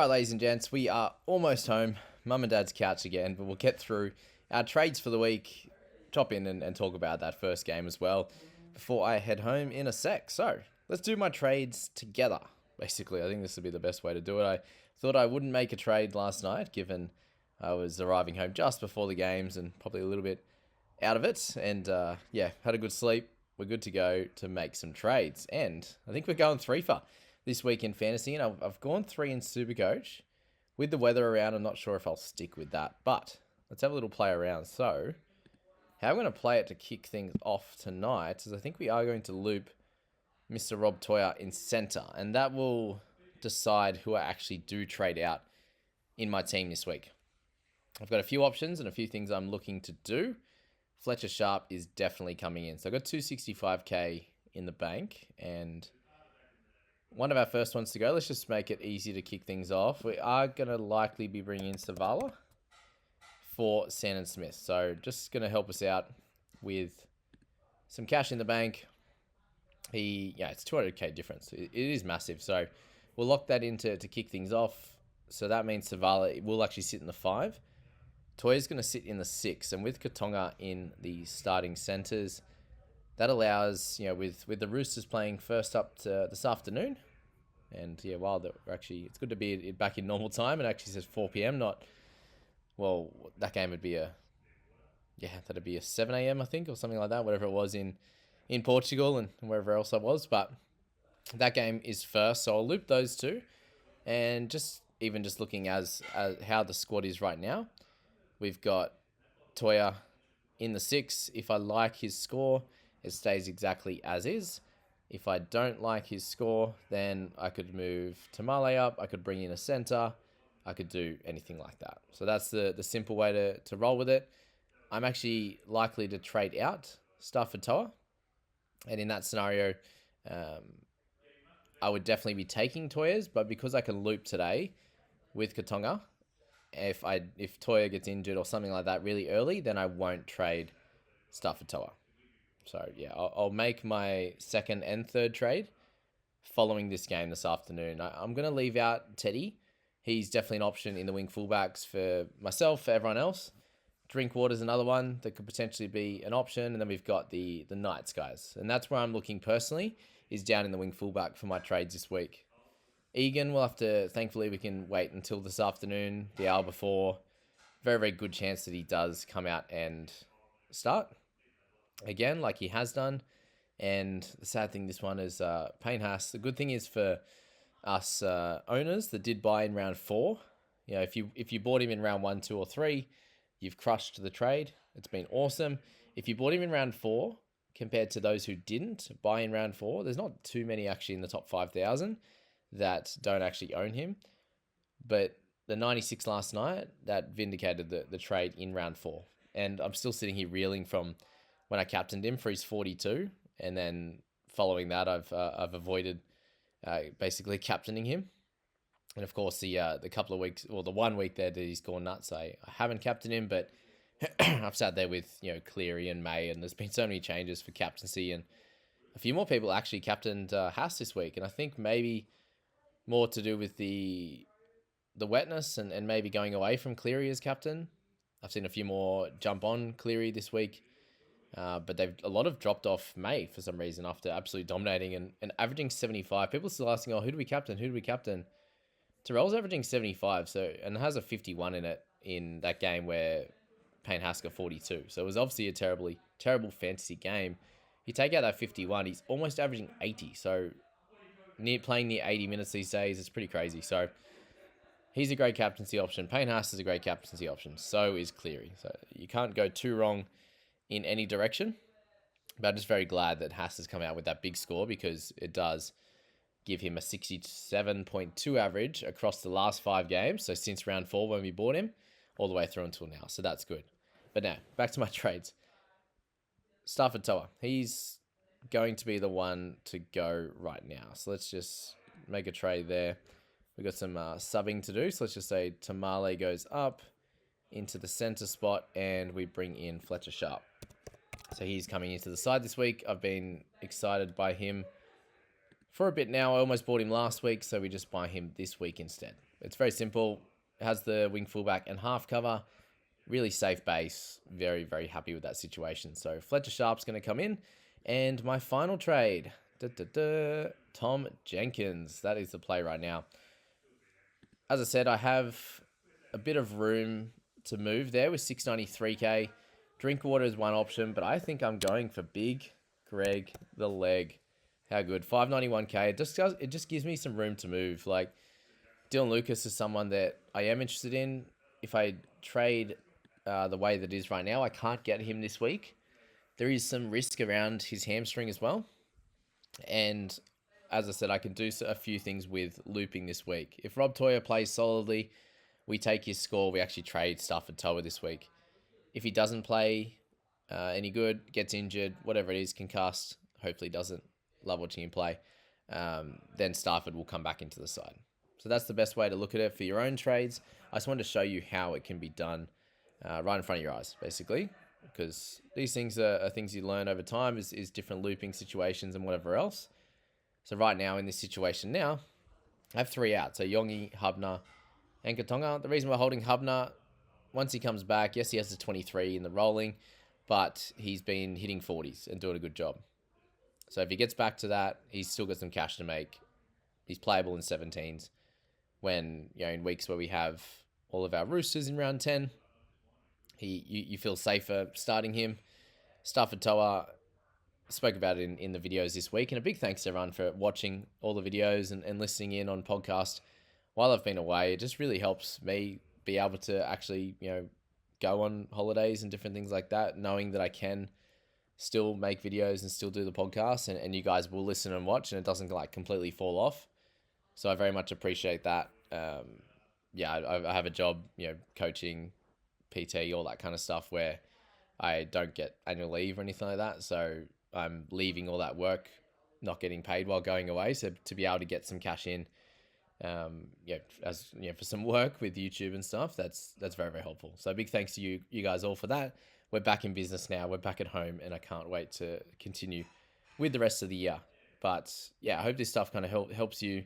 Alright, ladies and gents, we are almost home. Mum and Dad's couch again, but we'll get through our trades for the week, chop in and talk about that first game as well before I head home in a sec. So, let's do my trades together. Basically, I think this would be the best way to do it. I thought I wouldn't make a trade last night, given I was arriving home just before the games and probably a little bit out of it. And had a good sleep. We're good to go to make some trades. And I think we're going 3 for this week in fantasy, and I've gone 3 in supercoach. With the weather around, I'm not sure if I'll stick with that, but let's have a little play around. So, how I'm going to play it to kick things off tonight is I think we are going to loop Mr. Rob Toyer in centre, and that will decide who I actually do trade out in my team this week. I've got a few options and a few things I'm looking to do. Fletcher Sharp is definitely coming in. So I've got 265k in the bank, and one of our first ones to go. Let's just make it easy to kick things off. We are going to likely be bringing in Savala for Sandon Smith. So just going to help us out with some cash in the bank. It's 200k difference. It is massive. So we'll lock that in to kick things off. So that means Savala will actually sit in the 5. Toya's going to sit in the 6. And with Katonga in the starting centres, that allows, with the Roosters playing first up to this afternoon, and it's good to be back in normal time. It actually says 4 p.m. That game would be that'd be a 7 a.m. I think, or something like that, whatever it was in Portugal and wherever else I was. But that game is first, so I'll loop those two, and just looking as how the squad is right now, we've got Toya in the 6. If I like his score, it stays exactly as is. If I don't like his score, then I could move Tamale up. I could bring in a center. I could do anything like that. So that's the simple way to roll with it. I'm actually likely to trade out Stafford Toa. And in that scenario, I would definitely be taking Toya's. But because I can loop today with Katonga, if Toya gets injured or something like that really early, then I won't trade Stafford Toa. So, I'll make my second and third trade following this game this afternoon. I'm going to leave out Teddy. He's definitely an option in the wing fullbacks for myself, for everyone else. Drinkwater's another one that could potentially be an option. And then we've got the Knights guys. And that's where I'm looking personally, is down in the wing fullback for my trades this week. Egan, thankfully we can wait until this afternoon, the hour before. Very, very good chance that he does come out and start again, like he has done. And the sad thing, this one is Payne Haas. The good thing is for us owners that did buy in round 4, if you bought him in round 1, 2, or 3, you've crushed the trade. It's been awesome. If you bought him in round 4, compared to those who didn't buy in round 4, there's not too many actually in the top 5,000 that don't actually own him. But the 96 last night, that vindicated the trade in round 4. And I'm still sitting here reeling from when I captained him for his 42, and then following that, I've avoided basically captaining him. And of course, the couple of weeks, or the 1 week there that he's gone nuts, I haven't captained him, but I've sat there with Cleary and May, and there's been so many changes for captaincy, and a few more people actually captained Haas this week, and I think maybe more to do with the wetness and maybe going away from Cleary as captain. I've seen a few more jump on Cleary this week. But a lot of dropped off May for some reason after absolutely dominating and averaging 75. People are still asking, who do we captain? Terrell's averaging 75, and has a 51 in it in that game where Payne Haas got 42. So it was obviously a terrible fantasy game. You take out that 51, he's almost averaging 80. So playing near 80 minutes these days is pretty crazy. So he's a great captaincy option. Payne Haas is a great captaincy option. So is Cleary. So you can't go too wrong in any direction. But I'm just very glad that Haas has come out with that big score, because it does give him a 67.2 average across the last 5 games. So since round 4 when we bought him, all the way through until now. So that's good. But now, back to my trades. Stafford Toa. He's going to be the one to go right now. So let's just make a trade there. We've got some subbing to do. So let's just say Tamale goes up into the center spot, and we bring in Fletcher Sharp. So he's coming into the side this week. I've been excited by him for a bit now. I almost bought him last week, so we just buy him this week instead. It's very simple. It has the wing fullback and half cover. Really safe base. Very, very happy with that situation. So Fletcher Sharp's going to come in. And my final trade, Tom Jenkins. That is the play right now. As I said, I have a bit of room to move there with 693k. Drinkwater is one option, but I think I'm going for Big Greg the Leg. How good. 591k. It just gives me some room to move. Like, Dylan Lucas is someone that I am interested in. If I trade the way that it is right now, I can't get him this week. There is some risk around his hamstring as well. And as I said, I can do a few things with looping this week. If Rob Toya plays solidly, we take his score. We actually trade Stafford Toa this week. If he doesn't play any good, gets injured, whatever it is, concussed, hopefully doesn't, love watching him play, then Stafford will come back into the side. So that's the best way to look at it for your own trades. I just wanted to show you how it can be done right in front of your eyes, basically, because these things are things you learn over time, is different looping situations and whatever else. So right now, in this situation now, I have 3 out. So Yongi, Hubner, and Katonga. The reason we're holding Hubner, once he comes back, yes, he has the 23 in the rolling, but he's been hitting 40s and doing a good job. So if he gets back to that, he's still got some cash to make. He's playable in 17s. When, in weeks where we have all of our Roosters in round 10, you feel safer starting him. Stafford Toa, spoke about it in the videos this week, and a big thanks to everyone for watching all the videos and listening in on podcast while I've been away. It just really helps me be able to actually, go on holidays and different things like that, knowing that I can still make videos and still do the podcast, and you guys will listen and watch, and it doesn't completely fall off. So I very much appreciate that. I have a job, coaching, PT, all that kind of stuff, where I don't get annual leave or anything like that. So I'm leaving all that work, not getting paid while going away. So to be able to get some cash in, for some work with YouTube and stuff, that's very, very helpful. So big thanks to you guys all for that. We're back in business now. We're back at home, and I can't wait to continue with the rest of the year. But yeah, I hope this stuff kind of helps you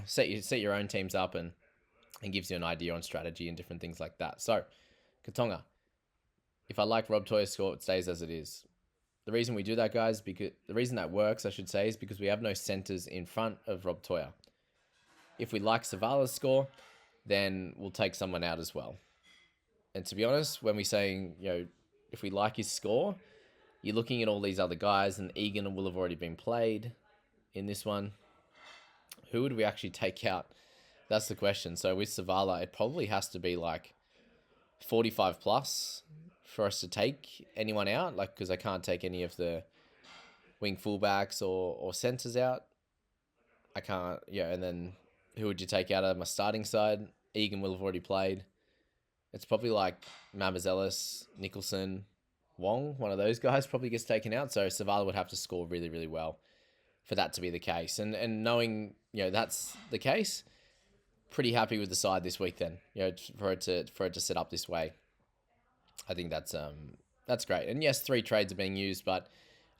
set your own teams up and gives you an idea on strategy and different things like that. So Katonga, if I like Rob Toya's score, it stays as it is. The reason we do that, guys, because the reason that works, I should say, is because we have no centers in front of Rob Toya. If we like Savala's score, then we'll take someone out as well. And to be honest, when we're saying, if we like his score, you're looking at all these other guys, and Egan will have already been played in this one. Who would we actually take out? That's the question. So with Savala, it probably has to be 45 plus for us to take anyone out, because I can't take any of the wing fullbacks or centers out. I can't, and then who would you take out of my starting side? Egan will have already played. It's probably Mamazelis, Nicholson, Wong, one of those guys probably gets taken out. So Savala would have to score really, really well for that to be the case. And knowing, that's the case, pretty happy with the side this week then, for it to set up this way. I think that's great. And yes, 3 trades are being used, but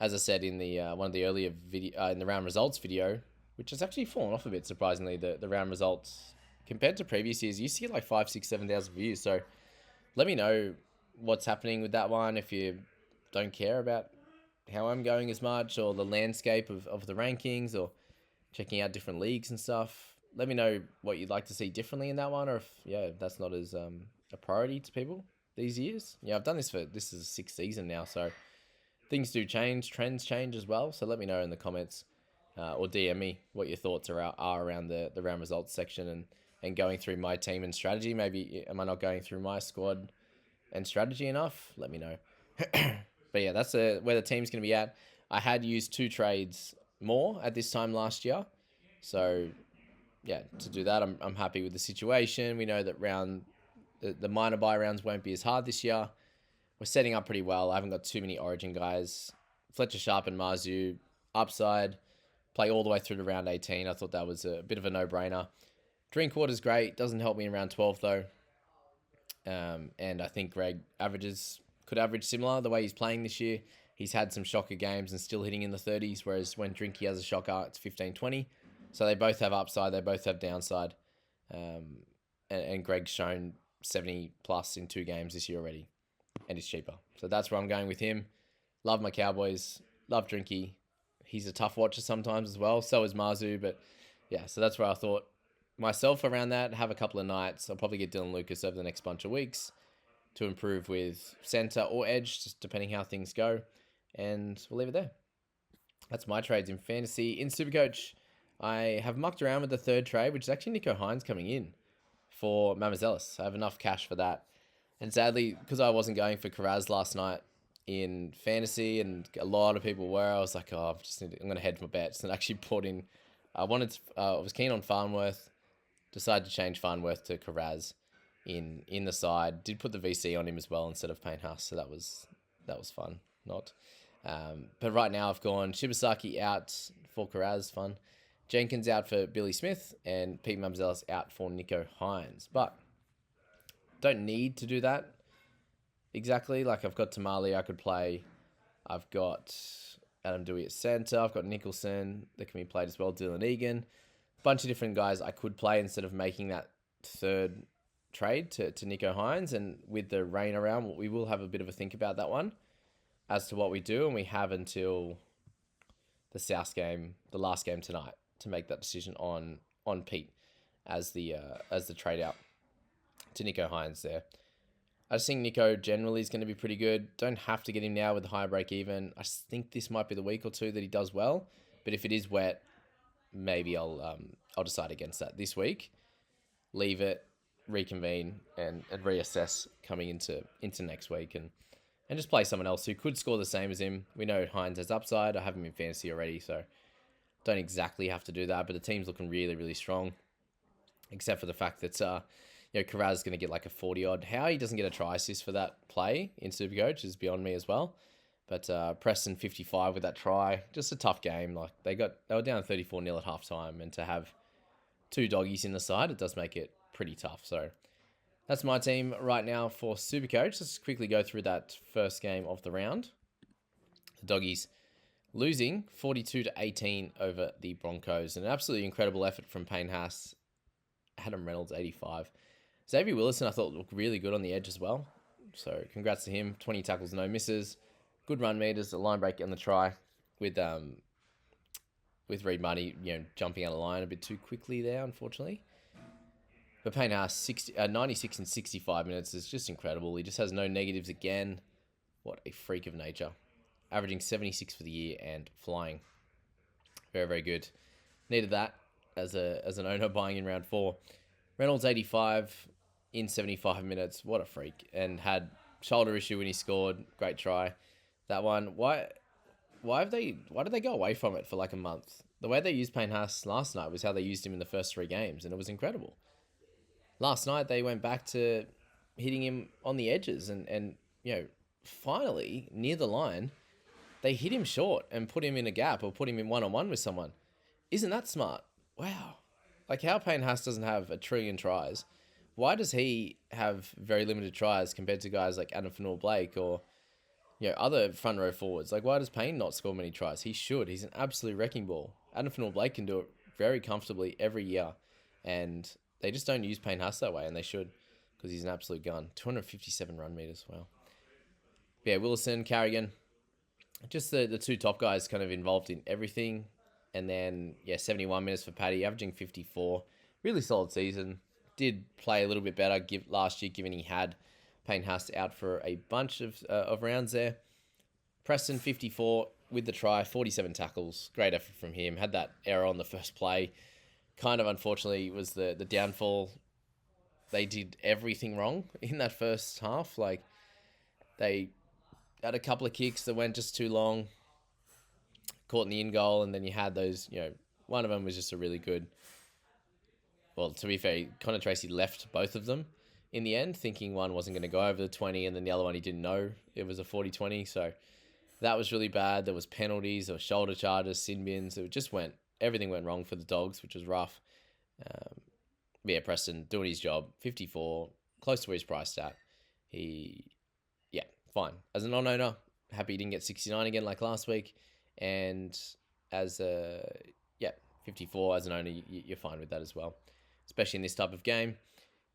as I said in the one of the earlier video, in the round results video, which has actually fallen off a bit, surprisingly, the round results compared to previous years, you see 5, 6, 7,000 views. So let me know what's happening with that one. If you don't care about how I'm going as much, or the landscape of the rankings, or checking out different leagues and stuff, let me know what you'd like to see differently in that one, or if that's not as a priority to people these years. I've done this is the 6th season now, so things do change, trends change as well. So let me know in the comments, or DM me what your thoughts are around the round results section and going through my team and strategy. Maybe am I not going through my squad and strategy enough? Let me know. But yeah, that's where the team's going to be at. I had used 2 trades more at this time last year. So yeah, to do that, I'm happy with the situation. We know that the minor buy rounds won't be as hard this year. We're setting up pretty well. I haven't got too many Origin guys. Fletcher Sharp and Marzu, upside, play all the way through to round 18. I thought that was a bit of a no-brainer. Drinkwater's great. Doesn't help me in round 12, though. And I think Greg could average similar the way he's playing this year. He's had some shocker games and still hitting in the 30s, whereas when Drinky has a shocker, it's 15, 20. So they both have upside. They both have downside. And Greg's shown 70 plus in 2 games this year already, and he's cheaper. So that's where I'm going with him. Love my Cowboys. Love Drinky. He's a tough watcher sometimes as well. So is Marzu. But yeah, so that's where I thought myself around that. Have a couple of nights. I'll probably get Dylan Lucas over the next bunch of weeks to improve with center or edge, just depending how things go. And we'll leave it there. That's my trades in fantasy. In Supercoach, I have mucked around with the third trade, which is actually Nico Hines coming in for Mamazelis. I have enough cash for that. And sadly, because I wasn't going for Karaz last night in fantasy, and a lot of people were, I was like, oh, I'm going to head for bets, and actually put in. I was keen on Farnworth. Decided to change Farnworth to Karaz in the side. Did put the VC on him as well instead of Paynehouse, so that was fun. But right now I've gone Shibasaki out for Karaz, fun. Jenkins out for Billy Smith, and Pete Mamzelis out for Nico Hines. But don't need to do that exactly. Like, I've got Tamale I could play. I've got Adam Dewey at centre. I've got Nicholson that can be played as well. Dylan Egan. Bunch of different guys I could play instead of making that third trade to Nico Hines. And with the rain around, we will have a bit of a think about that one as to what we do. And we have until the South game, the last game tonight, to make that decision on Pete as the trade out to Nico Hines there. I just think Nico generally is going to be pretty good. Don't have to get him now with the high break even. I just think this might be the week or two that he does well. But if it is wet, maybe I'll decide against that this week. Leave it, reconvene, and reassess coming into next week, and just play someone else who could score the same as him. We know Hines has upside. I have him in fantasy already, so don't exactly have to do that. But the team's looking really, really strong, except for the fact that Karaz is going to get like a 40-odd. How he doesn't get a try assist for that play in Supercoach is beyond me as well. But Preston 55 with that try. Just a tough game. Like they were down 34-0 at halftime, and to have 2 doggies in the side, it does make it pretty tough. So that's my team right now for Supercoach. Let's quickly go through that first game of the round. The doggies losing 42-18 over the Broncos. An absolutely incredible effort from Payne Haas. Adam Reynolds 85. Xavier Willison I thought looked really good on the edge as well. So congrats to him. 20 tackles, no misses. Good run meters, a line break on the try with Reed Marty, jumping out of line a bit too quickly there, unfortunately. But Payne Haas, 96 and 65 minutes is just incredible. He just has no negatives again. What a freak of nature. Averaging 76 for the year and flying. Very, very good. Needed that as an owner buying in round 4. Reynolds 85 in 75 minutes. What a freak. And had shoulder issue when he scored. Great try. That one. Why did they go away from it for like a month? The way they used Payne Haas last night was how they used him in the first 3 games, and it was incredible. Last night they went back to hitting him on the edges, and finally near the line, they hit him short and put him in a gap or put him in one-on-one with someone. Isn't that smart? Wow. Like, how Payne Haas doesn't have a trillion tries. Why does he have very limited tries compared to guys like Adam Fanua-Blake or other front row forwards? Like, why does Payne not score many tries? He should. He's an absolute wrecking ball. Adam Fanua-Blake can do it very comfortably every year, and they just don't use Payne Haas that way, and they should, because he's an absolute gun. 257 run meters. Wow. But yeah, Willison, Carrigan, just the 2 top guys kind of involved in everything. And then, 71 minutes for Paddy, averaging 54. Really solid season. Did play a little bit better last year, given he had Payne Haas out for a bunch of rounds there. Preston, 54 with the try, 47 tackles. Great effort from him. Had that error on the first play. Kind of, unfortunately, was the downfall. They did everything wrong in that first half. Like, they had a couple of kicks that went just too long. Caught in the in goal, and then you had those, one of them was just a really good, well, to be fair, Connor Tracy left both of them in the end, thinking one wasn't going to go over the 20, and then the other one he didn't know it was a 40-20, so that was really bad. There was penalties, there was shoulder charges, sin bins, everything went wrong for the Dogs, which was rough. Preston doing his job, 54, close to where he's priced at. Fine. As a non-owner, happy he didn't get 69 again like last week. And as 54 as an owner, you're fine with that as well. especially in this type of game.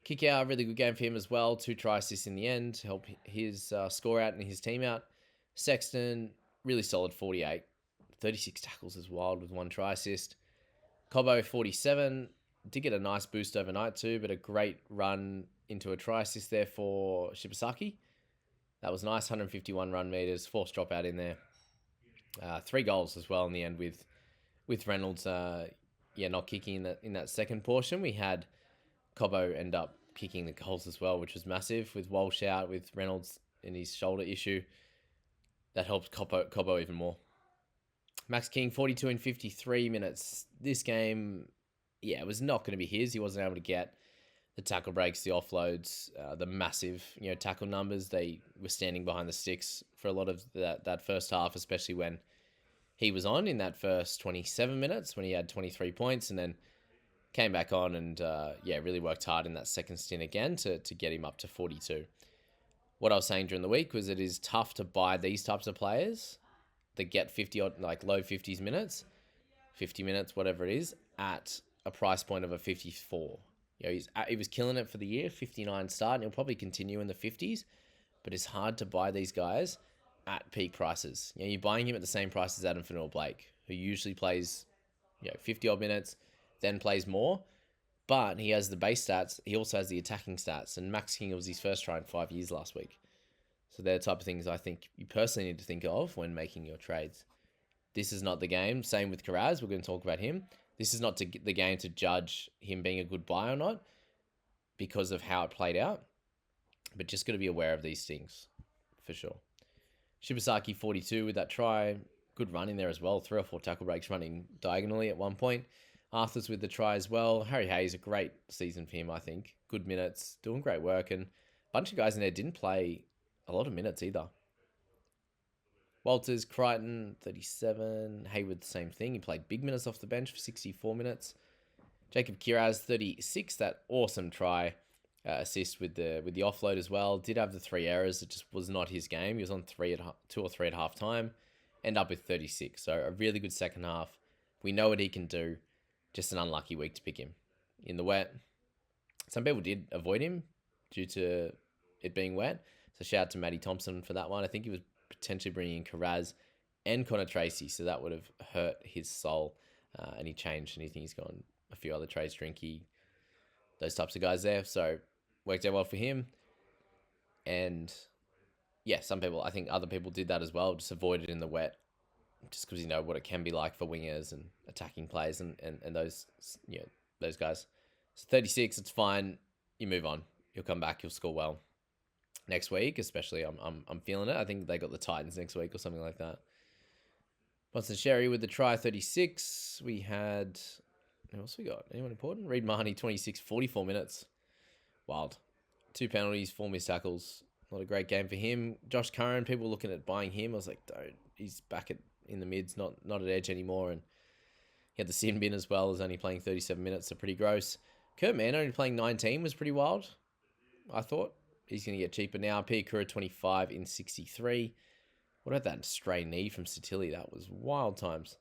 Kick out, really good game for him as well. 2 try assists in the end to help his score out and his team out. Sexton, really solid 48. 36 tackles is wild with 1 try assist. Cobbo, 47. Did get a nice boost overnight too, but a great run into a try assist there for Shibasaki. That was nice, 151 run meters, forced dropout in there. 3 goals as well in the end with Reynolds not kicking in that second portion. We had Cobbo end up kicking the goals as well, which was massive with Walsh out, with Reynolds in his shoulder issue. That helped Cobbo even more. Max King, 42 in 53 minutes. This game, it was not going to be his. He wasn't able to get the tackle breaks, the offloads, the massive tackle numbers. They were standing behind the sticks for a lot of that first half, especially when he was on in that first 27 minutes when he had 23 points, and then came back on and really worked hard in that second stint again to get him up to 42. What I was saying during the week was it is tough to buy these types of players that get 50 odd, like low 50s minutes, 50 minutes, whatever it is, at a price point of a 54. He was killing it for the year, 59 start, and he'll probably continue in the 50s, but it's hard to buy these guys at peak prices. You're buying him at the same price as Adam Fanua-Blake, who usually plays 50 odd minutes, then plays more, but he has the base stats. He also has the attacking stats, and Max King was his first try in 5 years last week. So they're the type of things I think you personally need to think of when making your trades. This is not the game. Same with Karaz. We're going to talk about him. This is not the game to judge him being a good buy or not because of how it played out, but just got to be aware of these things for sure. Shibasaki, 42 with that try. Good run in there as well. 3 or 4 tackle breaks running diagonally at one point. Arthur's with the try as well. Harry Hayes, a great season for him, I think. Good minutes, doing great work, and a bunch of guys in there didn't play a lot of minutes either. Walters, Crichton, 37. Hayward, the same thing. He played big minutes off the bench for 64 minutes. Jacob Kiraz, 36. That awesome try assist with the offload as well. Did have the 3 errors. It just was not his game. He was on 2 or 3 at half time. End up with 36. So a really good second half. We know what he can do. Just an unlucky week to pick him. In the wet, some people did avoid him due to it being wet. So shout out to Matty Thompson for that one. I think he was potentially bringing in Karaz and Connor Tracy, so that would have hurt his soul. And he changed, and he's gone a few other trades, Drinky, those types of guys there. So worked out well for him. And some people, I think other people did that as well, just avoided in the wet, just because you know what it can be like for wingers and attacking players and those those guys. So 36, it's fine. You move on. You'll come back. You'll score well next week, especially. I'm feeling it. I think they got the Titans next week or something like that. Boston Sherry with the try, 36. We had, who else we got? Anyone important? Reed Mahoney, 26, 44 minutes. Wild. 2 penalties, 4 missed tackles. Not a great game for him. Josh Curran, people looking at buying him. I was like, don't. He's back in the mids, not at edge anymore. And he had the sin bin as well, is only playing 37 minutes, so pretty gross. Kurt Mann only playing 19 was pretty wild, I thought. He's going to get cheaper now. Pia Kura, 25 in 63. What about that stray knee from Satilli? That was wild times.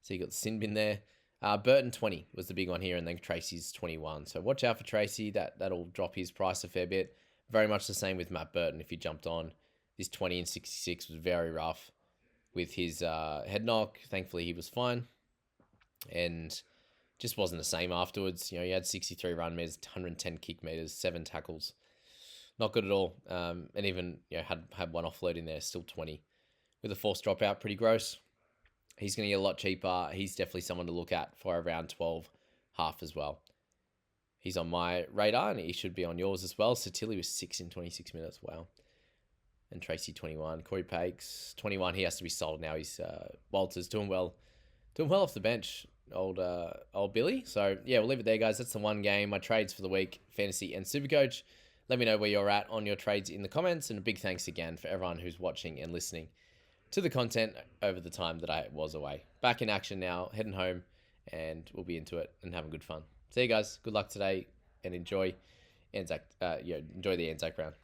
So you got the sin bin there. Burton, 20 was the big one here, and then Tracy's 21. So watch out for Tracy. That'll drop his price a fair bit. Very much the same with Matt Burton if he jumped on. This 20 and 66 was very rough with his head knock. Thankfully, he was fine. And just wasn't the same afterwards. He had 63 run meters, 110 kick meters, 7 tackles. Not good at all. And even had one offload in there, still 20. With a forced dropout, pretty gross. He's going to get a lot cheaper. He's definitely someone to look at for around 12 half as well. He's on my radar, and he should be on yours as well. Satilli was 6 in 26 minutes. Wow. And Tracy, 21. Corey Pakes, 21. He has to be sold now. He's Walters doing well off the bench. Old Billy. So yeah, we'll leave it there, guys. That's the one game. My trades for the week, Fantasy and Supercoach. Let me know where you're at on your trades in the comments. And a big thanks again for everyone who's watching and listening to the content over the time that I was away. Back in action now, heading home, and we'll be into it and having good fun. See you guys. Good luck today, and enjoy the Anzac round.